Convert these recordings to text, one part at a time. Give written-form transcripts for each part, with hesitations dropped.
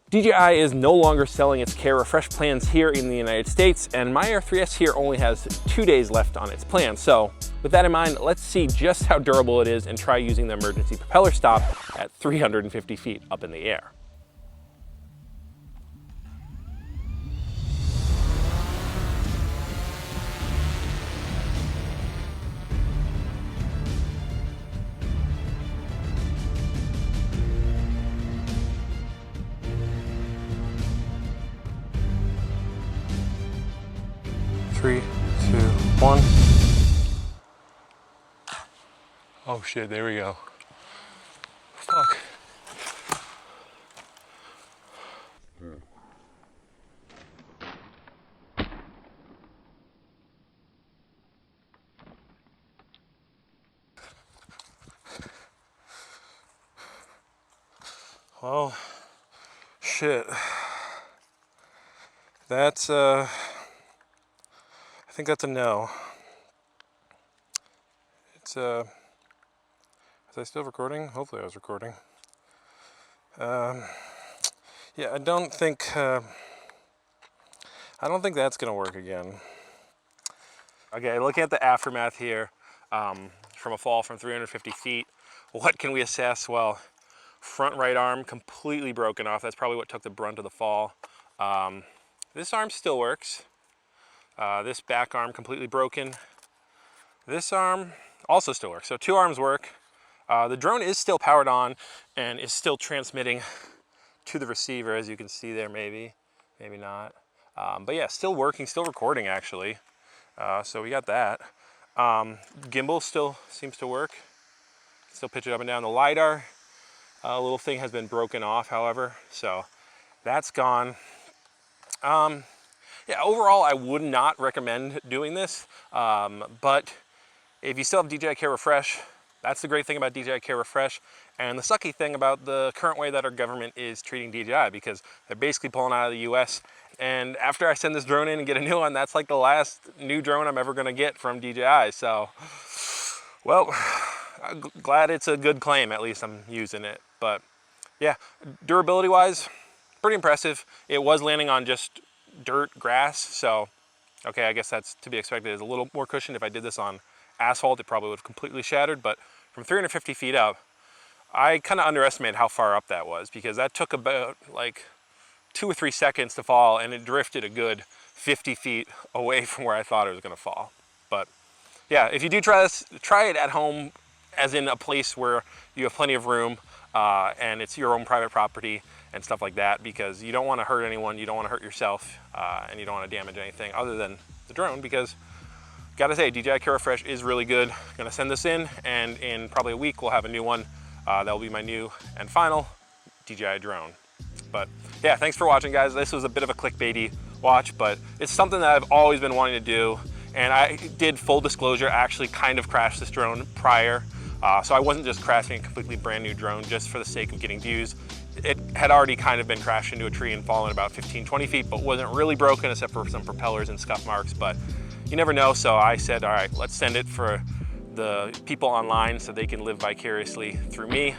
DJI is no longer selling its Care Refresh plans here in the United States, and my Air 3S here only has 2 days left on its plan. So with that in mind, let's see just how durable it is and try using the emergency propeller stop at 350 feet up in the air. Three, two, one. Oh shit, there we go. Fuck. Well, shit. That's, I think that's a no. It's, was I still recording? Hopefully I was recording. Yeah, I don't think that's gonna work again. Okay, looking at the aftermath here, from a fall from 350 feet, what can we assess? Well, front right arm completely broken off. That's probably what took the brunt of the fall. This arm still works. This back arm completely broken. This arm also still works. So 2 arms work. The drone is still powered on and is still transmitting to the receiver, as you can see there, maybe not. But yeah, still working, still recording actually. So we got that. Gimbal still seems to work. Still pitch it up and down. The LiDAR little thing has been broken off, however, so that's gone. Yeah, overall, I would not recommend doing this, but if you still have DJI Care Refresh, that's the great thing about DJI Care Refresh, and the sucky thing about the current way that our government is treating DJI, because they're basically pulling out of the US, and after I send this drone in and get a new one, that's like the last new drone I'm ever gonna get from DJI, so, well, I'm glad it's a good claim, at least I'm using it, but yeah, durability-wise, pretty impressive. It was landing on just dirt, grass, so okay, I guess that's to be expected. It's a little more cushioned. If I did this on asphalt, it probably would have completely shattered, but from 350 feet up, I kind of underestimated how far up that was, because that took about like 2 or 3 seconds to fall, and it drifted a good 50 feet away from where I thought it was going to fall. But yeah, if you do try this, try it at home, as in a place where you have plenty of room and it's your own private property and stuff like that, because you don't want to hurt anyone, you don't want to hurt yourself, and you don't want to damage anything other than the drone, because gotta say, DJI Care Refresh is really good. Gonna send this in, and in probably a week we'll have a new one. That'll be my new and final DJI drone. But yeah, thanks for watching, guys. This was a bit of a clickbaity watch, but it's something that I've always been wanting to do, and I did, full disclosure, actually kind of crashed this drone prior, so I wasn't just crashing a completely brand new drone just for the sake of getting views. It had already kind of been crashed into a tree and fallen about 15-20 feet, but wasn't really broken except for some propellers and scuff marks, but you never know, so I said, all right, let's send it for the people online so they can live vicariously through me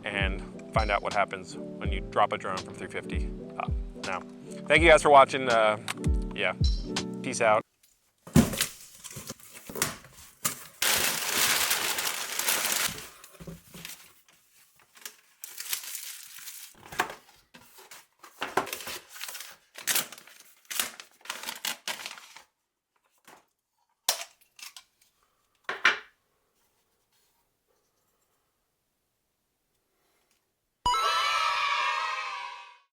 and find out what happens when you drop a drone from 350 up. Now, thank you guys for watching. Yeah, peace out.